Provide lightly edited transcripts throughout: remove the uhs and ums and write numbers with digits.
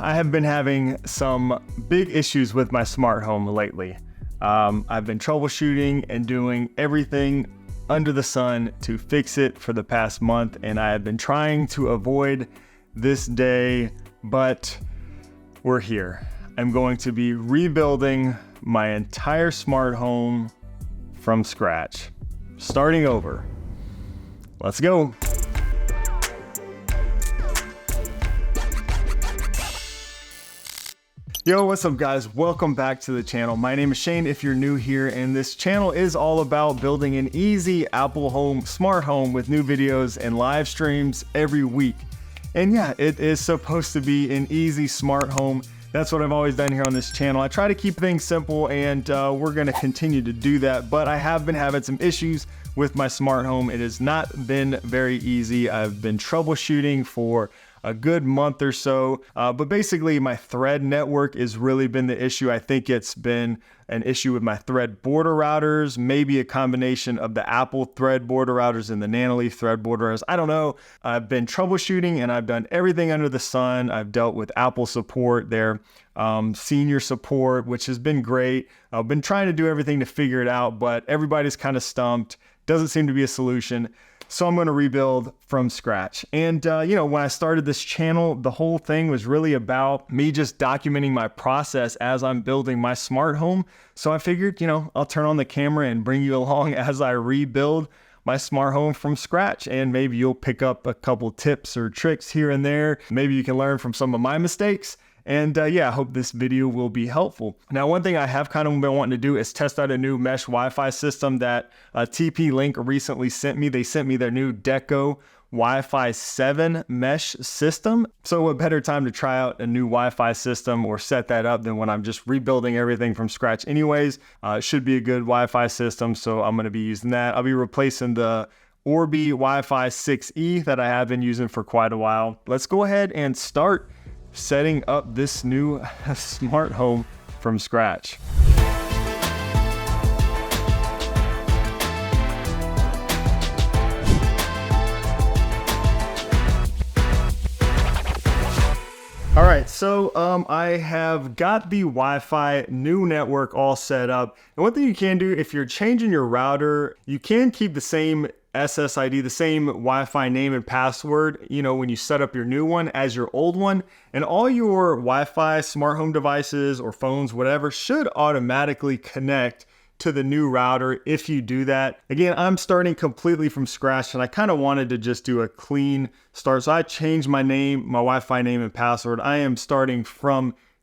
I have been having some big issues with my smart home lately. I've been troubleshooting and doing everything under the sun to fix it for the past month, and I have been trying to avoid this day, but we're here. I'm going to be rebuilding my entire smart home from scratch, starting over. Let's go. Yo, what's up guys? Welcome back to the channel. My name is Shane if you're new here, and this channel is all about building an easy Apple home, smart home with new videos and live streams every week. And yeah, it is supposed to be an easy smart home. That's what I've always done here on this channel. I try to keep things simple, and we're gonna continue to do that, but I have been having some issues with my smart home. It has not been very easy. I've been troubleshooting for a good month or so, but basically my thread network has really been the issue. I think it's been an issue with my thread border routers, maybe a combination of the Apple thread border routers and the Nanoleaf thread border routers. I don't know. I've been troubleshooting and I've done everything under the sun. I've dealt with Apple support, their senior support, which has been great. I've been trying to do everything to figure it out, but everybody's kind of stumped. Doesn't seem to be a solution. So I'm going to rebuild from scratch. And, when I started this channel, the whole thing was really about me just documenting my process as I'm building my smart home. So I figured, I'll turn on the camera and bring you along as I rebuild my smart home from scratch. And maybe you'll pick up a couple tips or tricks here and there. Maybe you can learn from some of my mistakes. And I hope this video will be helpful. Now, one thing I have kind of been wanting to do is test out a new mesh Wi-Fi system that TP-Link recently sent me. They sent me their new Deco Wi-Fi 7 mesh system. So what better time to try out a new Wi-Fi system or set that up than when I'm just rebuilding everything from scratch anyways. It should be a good Wi-Fi system, so I'm going to be using that. I'll be replacing the Orbi Wi-Fi 6E that I have been using for quite a while. Let's go ahead and start setting up this new smart home from scratch. All right, so I have got the Wi-Fi new network all set up. And one thing you can do if you're changing your router, you can keep the same SSID, the same Wi-Fi name and password, when you set up your new one as your old one. And all your Wi-Fi smart home devices or phones, whatever, should automatically connect to the new router if you do that. Again, I'm starting completely from scratch and I kind of wanted to just do a clean start. So I changed my name, my Wi-Fi name and password. I am starting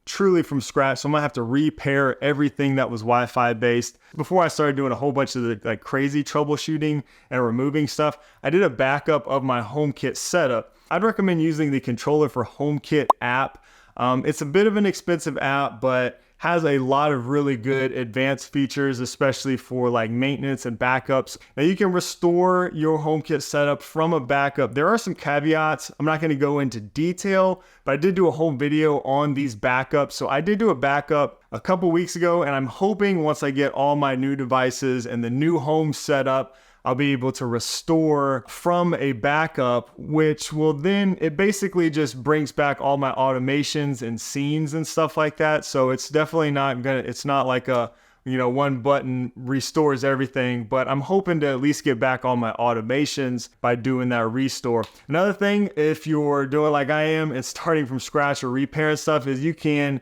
truly from scratch. So I'm gonna have to repair everything that was Wi-Fi based. Before I started doing a whole bunch of the crazy troubleshooting and removing stuff, I did a backup of my HomeKit setup. I'd recommend using the controller for HomeKit app. It's a bit of an expensive app, but has a lot of really good advanced features, especially for maintenance and backups. Now you can restore your HomeKit setup from a backup. There are some caveats. I'm not gonna go into detail, but I did do a whole video on these backups. So I did do a backup a couple weeks ago, and I'm hoping once I get all my new devices and the new home set up, I'll be able to restore from a backup, which will then, it basically just brings back all my automations and scenes and stuff like that. So it's definitely it's not like a, one button restores everything, but I'm hoping to at least get back all my automations by doing that restore. Another thing, if you're doing like I am and starting from scratch or repairing stuff, is you can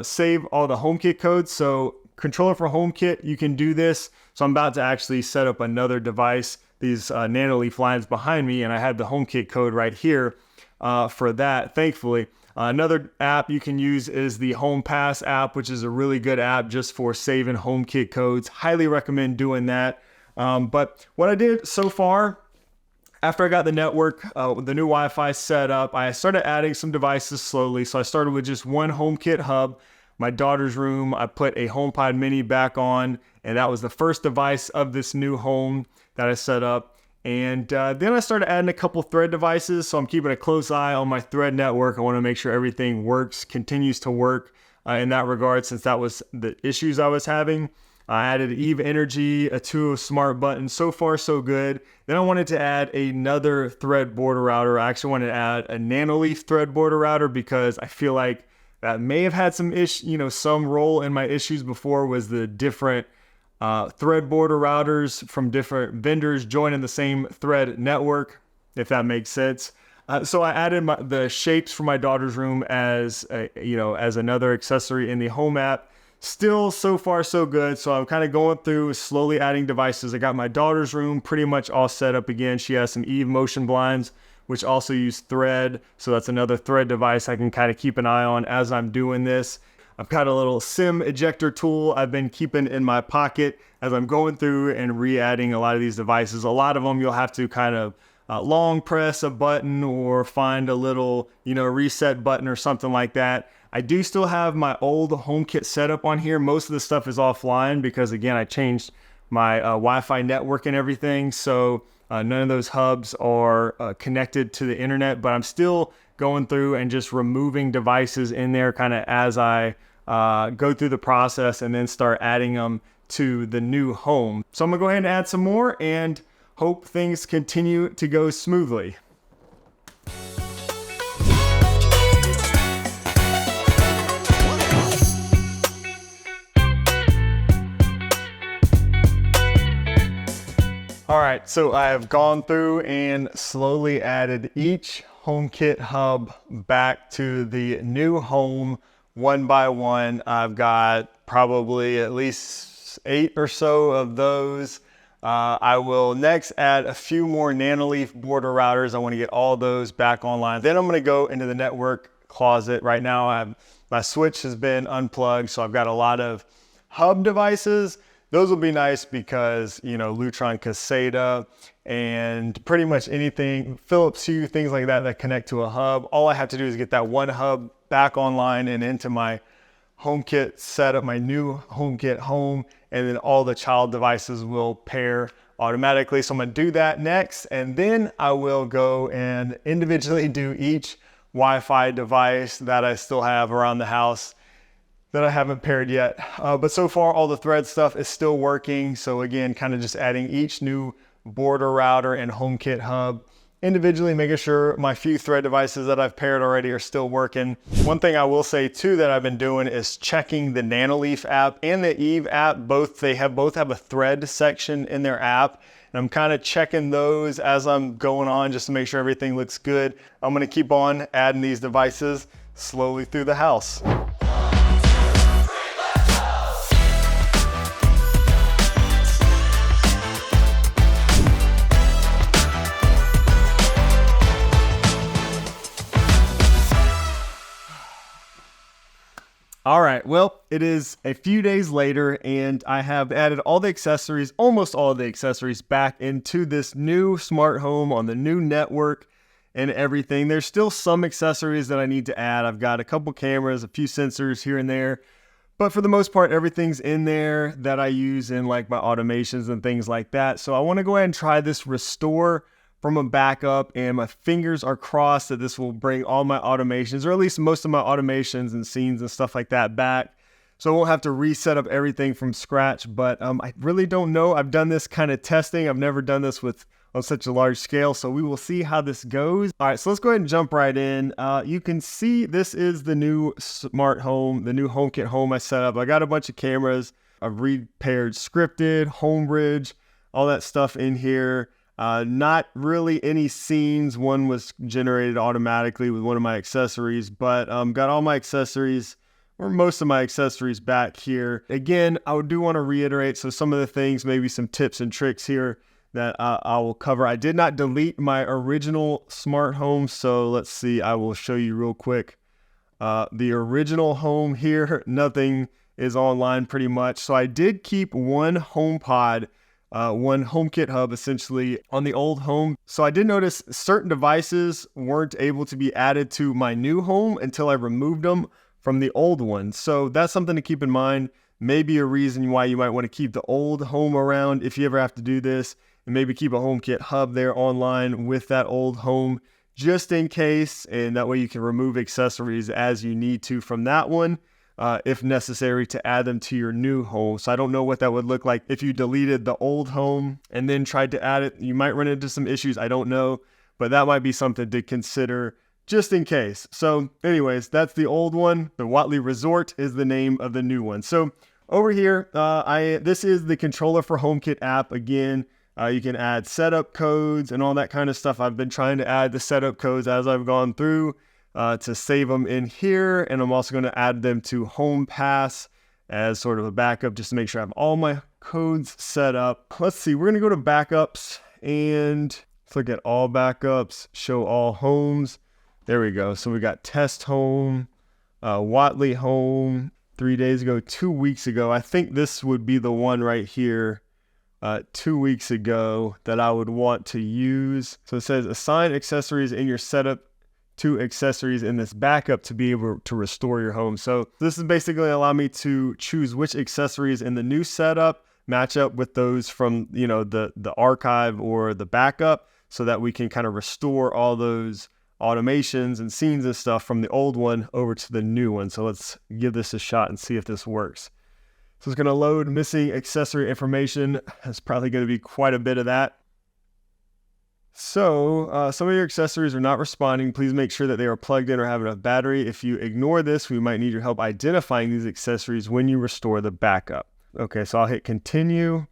save all the HomeKit codes. So controller for HomeKit, you can do this. So I'm about to actually set up another device, these Nanoleaf lines behind me, and I have the HomeKit code right here for that, thankfully. Another app you can use is the HomePass app, which is a really good app just for saving HomeKit codes. Highly recommend doing that. But what I did so far, after I got the network, the new Wi-Fi set up, I started adding some devices slowly. So I started with just one HomeKit hub. My daughter's room, I put a HomePod mini back on, and that was the first device of this new home that I set up. And then I started adding a couple thread devices, so I'm keeping a close eye on my thread network. I want to make sure everything works, continues to work in that regard, since that was the issues I was having. I added Eve Energy, a 2 smart button. So far, so good. Then I wanted to add another thread border router. I actually wanted to add a Nanoleaf thread border router because I feel like that may have had some role in my issues before, was the different thread border routers from different vendors joining the same thread network, if that makes sense. So I added the shapes for my daughter's room as as another accessory in the home app. Still, so far, so good. So I'm kind of going through, slowly adding devices. I got my daughter's room pretty much all set up again. She has some Eve motion blinds, which also use thread. So that's another thread device I can kind of keep an eye on as I'm doing this. I've got a little SIM ejector tool I've been keeping in my pocket as I'm going through and re-adding a lot of these devices. A lot of them you'll have to kind of long press a button or find a little, reset button or something like that. I do still have my old HomeKit setup on here. Most of the stuff is offline because, again, I changed my Wi-Fi network and everything. So none of those hubs are connected to the internet, but I'm still going through and just removing devices in there kind of as I go through the process and then start adding them to the new home. So I'm gonna go ahead and add some more and hope things continue to go smoothly. All right, so I have gone through and slowly added each HomeKit hub back to the new home one by one. I've got probably at least 8 or so of those. I will next add a few more Nanoleaf border routers. I want to get all those back online. Then I'm going to go into the network closet. Right now, my switch has been unplugged, so I've got a lot of hub devices. Those will be nice because, Lutron Caseta and pretty much anything, Philips Hue, things like that connect to a hub. All I have to do is get that one hub back online and into my HomeKit setup, my new HomeKit home, and then all the child devices will pair automatically. So I'm gonna do that next, and then I will go and individually do each Wi-Fi device that I still have around the house that I haven't paired yet. But so far, all the thread stuff is still working. So again, kind of just adding each new border router and HomeKit hub individually, making sure my few thread devices that I've paired already are still working. One thing I will say too that I've been doing is checking the Nanoleaf app and the Eve app. Both have a thread section in their app. And I'm kind of checking those as I'm going on just to make sure everything looks good. I'm gonna keep on adding these devices slowly through the house. All right, well, it is a few days later and I have added all the accessories, almost all of the accessories back into this new smart home on the new network and everything. There's still some accessories that I need to add. I've got a couple cameras, a few sensors here and there, but for the most part, everything's in there that I use in like my automations and things like that. So I want to go ahead and try this restore from a backup, and my fingers are crossed that this will bring all my automations, or at least most of my automations and scenes and stuff like that back. So I won't have to reset up everything from scratch, but I really don't know. I've done this kind of testing. I've never done this on such a large scale, so we will see how this goes. All right, so let's go ahead and jump right in. You can see this is the new smart home, the new HomeKit home I set up. I got a bunch of cameras. I've repaired scripted, Homebridge, all that stuff in here. Not really any scenes. One was generated automatically with one of my accessories, but got all my accessories, or most of my accessories, back here. Again, I do want to reiterate, so some of the things, maybe some tips and tricks here that I will cover. I did not delete my original smart home, so let's see, I will show you real quick. The original home here, nothing is online pretty much. So I did keep one HomePod, one HomeKit hub essentially on the old home. So I did notice certain devices weren't able to be added to my new home until I removed them from the old one. So that's something to keep in mind. Maybe a reason why you might want to keep the old home around if you ever have to do this, and maybe keep a HomeKit hub there online with that old home just in case, and that way you can remove accessories as you need to from that one. if necessary, to add them to your new home. So I don't know what that would look like if you deleted the old home and then tried to add it. You might run into some issues. I don't know, but that might be something to consider just in case. So anyways, that's the old one. The Whatley Resort is the name of the new one. So over here, this is the controller for HomeKit app. Again, you can add setup codes and all that kind of stuff. I've been trying to add the setup codes as I've gone through to save them in here. And I'm also going to add them to HomePass as sort of a backup just to make sure I have all my codes set up. Let's see, we're going to go to backups and let's look at all backups, show all homes. There we go. So we got test home, Whatley home 3 days ago, 2 weeks ago. I think this would be the one right here 2 weeks ago that I would want to use. So it says assign accessories in your setup to accessories in this backup to be able to restore your home. So this is basically allow me to choose which accessories in the new setup match up with those from, you know, the archive or the backup, so that we can kind of restore all those automations and scenes and stuff from the old one over to the new one. So let's give this a shot and see if this works. So it's going to load missing accessory information. That's probably going to be quite a bit of that. So some of your accessories are not responding. Please make sure that they are plugged in or have enough battery. If you ignore this, we might need your help identifying these accessories when you restore the backup. Okay, so I'll hit continue.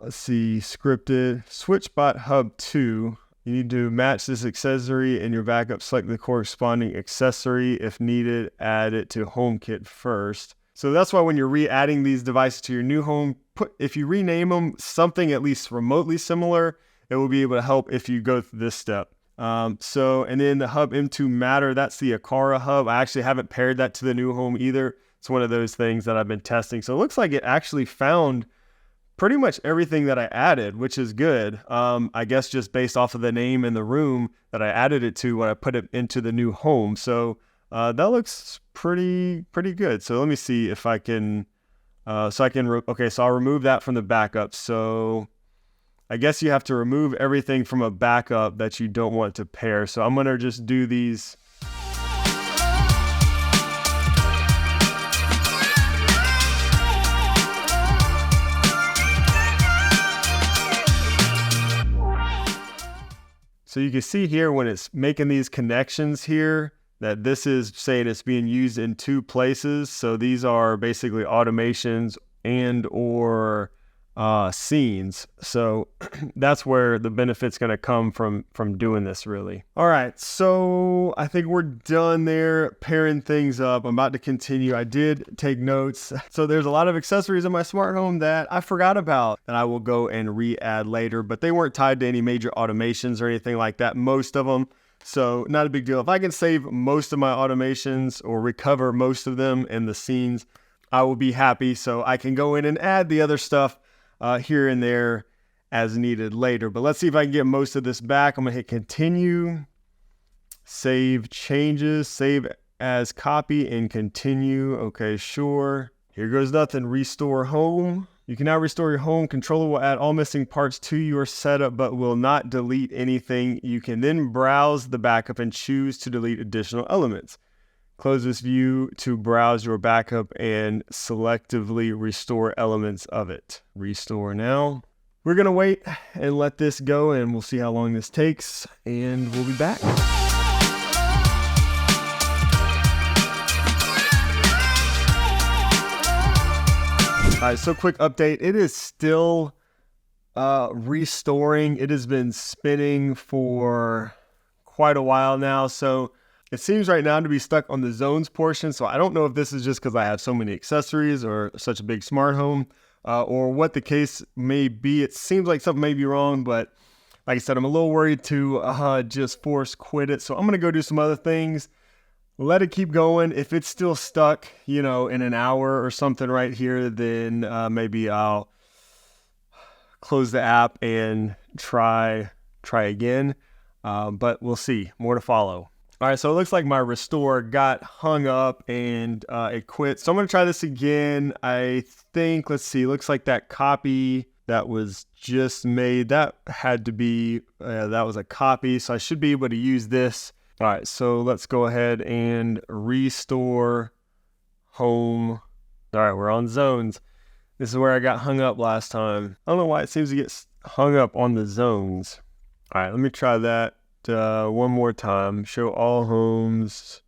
Let's see, scripted, SwitchBot Hub 2. You need to match this accessory in your backup. Select the corresponding accessory. If needed, add it to HomeKit first. So that's why when you're re-adding these devices to your new home, if you rename them something at least remotely similar, it will be able to help if you go through this step. And then the Hub M2 Matter, that's the Aqara hub. I actually haven't paired that to the new home either. It's one of those things that I've been testing. So it looks like it actually found pretty much everything that I added, which is good. I guess just based off of the name and the room that I added it to when I put it into the new home. So that looks pretty good. So let me see if I can, okay, so I'll remove that from the backup. So I guess you have to remove everything from a backup that you don't want to pair. So I'm going to just do these. So you can see here when it's making these connections here that this is saying it's being used in 2 places. So these are basically automations and or scenes. So that's where the benefit's going to come from doing this, really. All right, so I think we're done there pairing things up. I'm about to continue. I did take notes. So there's a lot of accessories in my smart home that I forgot about that I will go and re-add later, but they weren't tied to any major automations or anything like that, most of them. So not a big deal. If I can save most of my automations or recover most of them in the scenes, I will be happy. So I can go in and add the other stuff here and there as needed later. But let's see if I can get most of this back. I'm going to hit continue, save changes, save as copy, and continue. Okay, sure. Here goes nothing. Restore home. You can now restore your home. Controller will add all missing parts to your setup, but will not delete anything. You can then browse the backup and choose to delete additional elements. Close this view to browse your backup and selectively restore elements of it. Restore now. We're going to wait and let this go, and we'll see how long this takes, and we'll be back. All right, so quick update. It is still restoring. It has been spinning for quite a while now, so it seems right now to be stuck on the zones portion. So I don't know if this is just because I have so many accessories or such a big smart home or what the case may be. It seems like something may be wrong, but like I said, I'm a little worried to just force quit it. So I'm going to go do some other things, let it keep going. If it's still stuck, you know, in an hour or something right here, then maybe I'll close the app and try again. But we'll see. More to follow. All right, so it looks like my restore got hung up and it quit. So I'm going to try this again. I think, let's see, looks like that copy that was just made, that had to be, that was a copy. So I should be able to use this. All right, so let's go ahead and restore home. All right, we're on zones. This is where I got hung up last time. I don't know why it seems to get hung up on the zones. All right, let me try that one more time. Show all homes.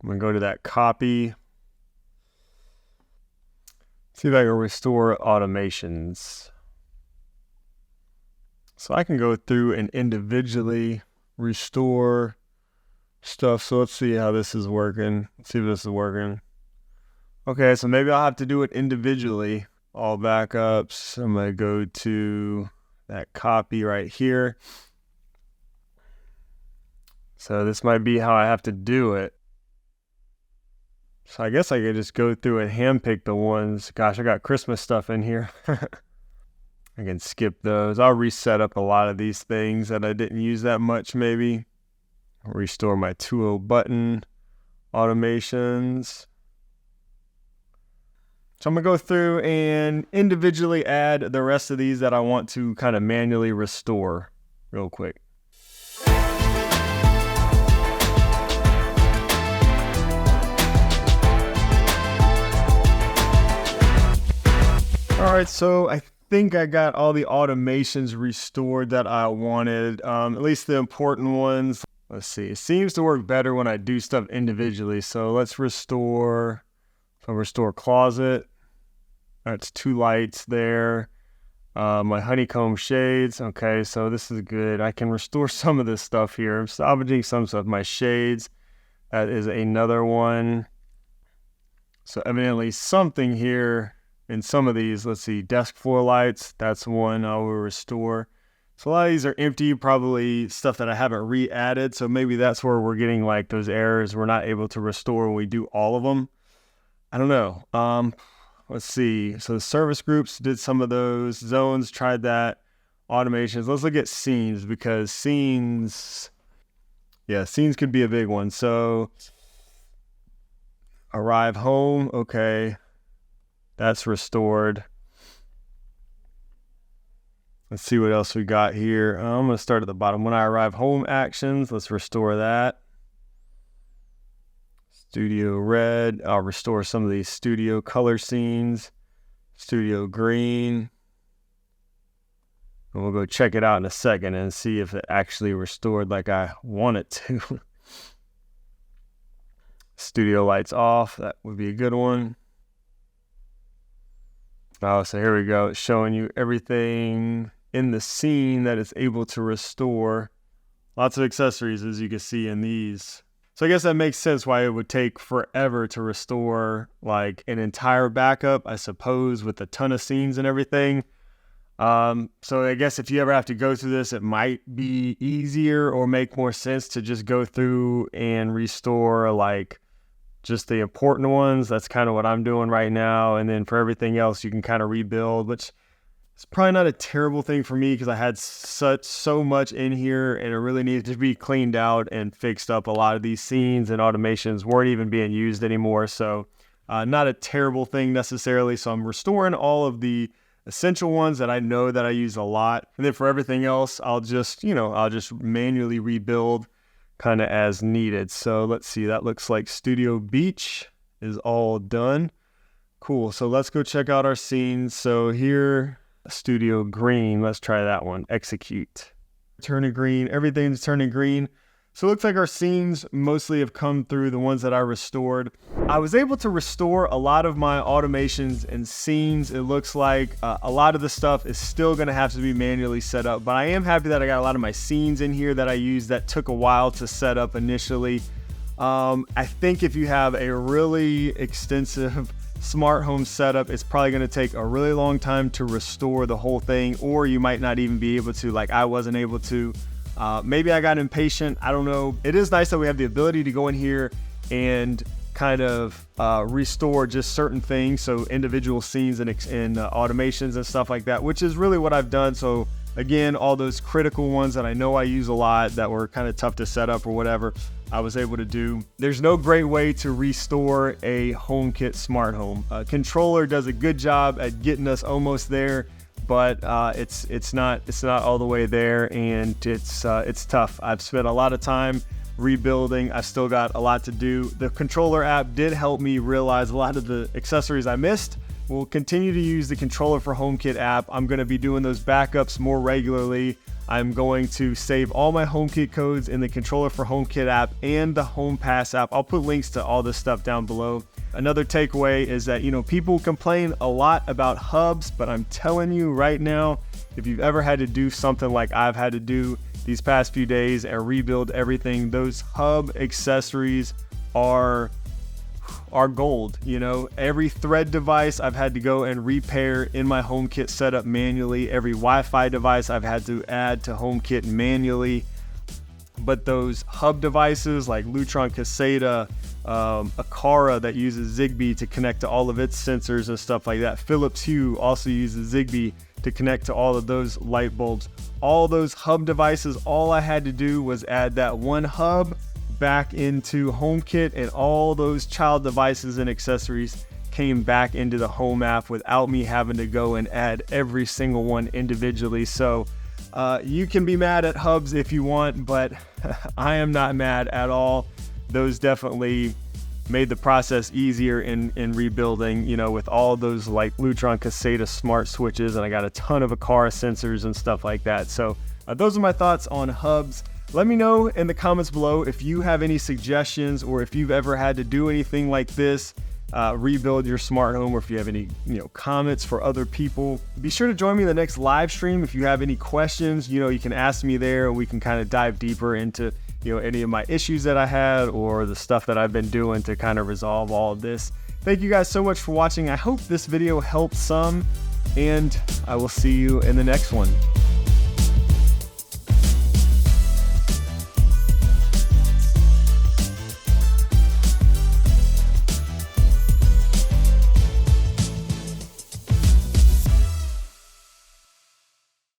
I'm gonna go to that copy. See if I can restore automations. So I can go through and individually restore stuff. So let's see how this is working. Let's see if this is working. Okay, so maybe I'll have to do it individually. All backups. I'm gonna go to that copy right here. So this might be how I have to do it. So I guess I could just go through and handpick the ones. Gosh, I got Christmas stuff in here. I can skip those. I'll reset up a lot of these things that I didn't use that much maybe. Restore my 2.0 button automations. So I'm going to go through and individually add the rest of these that I want to kind of manually restore real quick. All right, so I think I got all the automations restored that I wanted, at least the important ones. Let's see, it seems to work better when I do stuff individually. So let's restore, restore closet. That's 2 lights there. My honeycomb shades. Okay, so this is good. I can restore some of this stuff here. I'm salvaging some stuff. My shades, that is another one. So evidently something here in some of these. Let's see, desk floor lights, that's one I will restore. So a lot of these are empty, probably stuff that I haven't re-added. So maybe that's where we're getting like those errors. We're not able to restore when we do all of them. I don't know. Let's see. So the service groups did some of those. Zones, tried that. Automations. Let's look at scenes, because scenes could be a big one. So arrive home. Okay. That's restored. Let's see what else we got here. I'm going to start at the bottom. When I arrive home actions, let's restore that. Studio red. I'll restore some of these studio color scenes. Studio green. And we'll go check it out in a second and see if it actually restored like I want it to. Studio lights off. That would be a good one. Oh, so here we go. It's showing you everything in the scene that it's able to restore. Lots of accessories, as you can see in these. So I guess that makes sense why it would take forever to restore like an entire backup, I suppose, with a ton of scenes and everything. So I guess if you ever have to go through this, it might be easier or make more sense to just go through and restore like just the important ones. That's kind of what I'm doing right now. And then for everything else, you can kind of rebuild, which is probably not a terrible thing for me because I had so much in here and it really needed to be cleaned out and fixed up. A lot of these scenes and automations weren't even being used anymore. So not a terrible thing necessarily. So I'm restoring all of the essential ones that I know that I use a lot. And then for everything else, I'll just manually rebuild kind of as needed. So let's see, that looks like Studio Beach is all done. Cool. So let's go check out our scenes. So here, Studio Green, let's try that one. Execute. Turning green, everything's turning green. So it looks like our scenes mostly have come through, the ones that I restored. I was able to restore a lot of my automations and scenes. It looks like a lot of the stuff is still gonna have to be manually set up, but I am happy that I got a lot of my scenes in here that I used that took a while to set up initially. I think if you have a really extensive smart home setup, it's probably gonna take a really long time to restore the whole thing, or you might not even be able to, like I wasn't able to. Maybe I got impatient. I don't know. It is nice that we have the ability to go in here and kind of restore just certain things. So individual scenes and automations and stuff like that, which is really what I've done. So again, all those critical ones that I know I use a lot that were kind of tough to set up or whatever, I was able to do. There's no great way to restore a HomeKit smart home. Controller does a good job at getting us almost there, but it's not all the way there, and it's tough. I've spent a lot of time rebuilding. I still got a lot to do. The controller app did help me realize a lot of the accessories I missed. We'll continue to use the controller for HomeKit app. I'm going to be doing those backups more regularly. I'm going to save all my HomeKit codes in the controller for HomeKit app and the HomePass app. I'll put links to all this stuff down below. Another takeaway is that, people complain a lot about hubs, but I'm telling you right now, if you've ever had to do something like I've had to do these past few days and rebuild everything, those hub accessories are gold. Every thread device I've had to go and repair in my HomeKit setup manually. Every Wi-Fi device I've had to add to HomeKit manually. But those hub devices like Lutron Caseta, Akara that uses Zigbee to connect to all of its sensors and stuff like that. Philips Hue also uses Zigbee to connect to all of those light bulbs. All those hub devices, all I had to do was add that one hub back into HomeKit, and all those child devices and accessories came back into the Home app without me having to go and add every single one individually. So you can be mad at hubs if you want, but I am not mad at all. Those definitely made the process easier in rebuilding, with all those like Lutron Caseta smart switches, and I got a ton of Akara sensors and stuff like that. So those are my thoughts on hubs. Let me know in the comments below if you have any suggestions, or if you've ever had to do anything like this, rebuild your smart home, or if you have any comments for other people. Be sure to join me in the next live stream. If you have any questions, you can ask me there, and we can kind of dive deeper into any of my issues that I had, or the stuff that I've been doing to kind of resolve all of this. Thank you guys so much for watching. I hope this video helped some, and I will see you in the next one.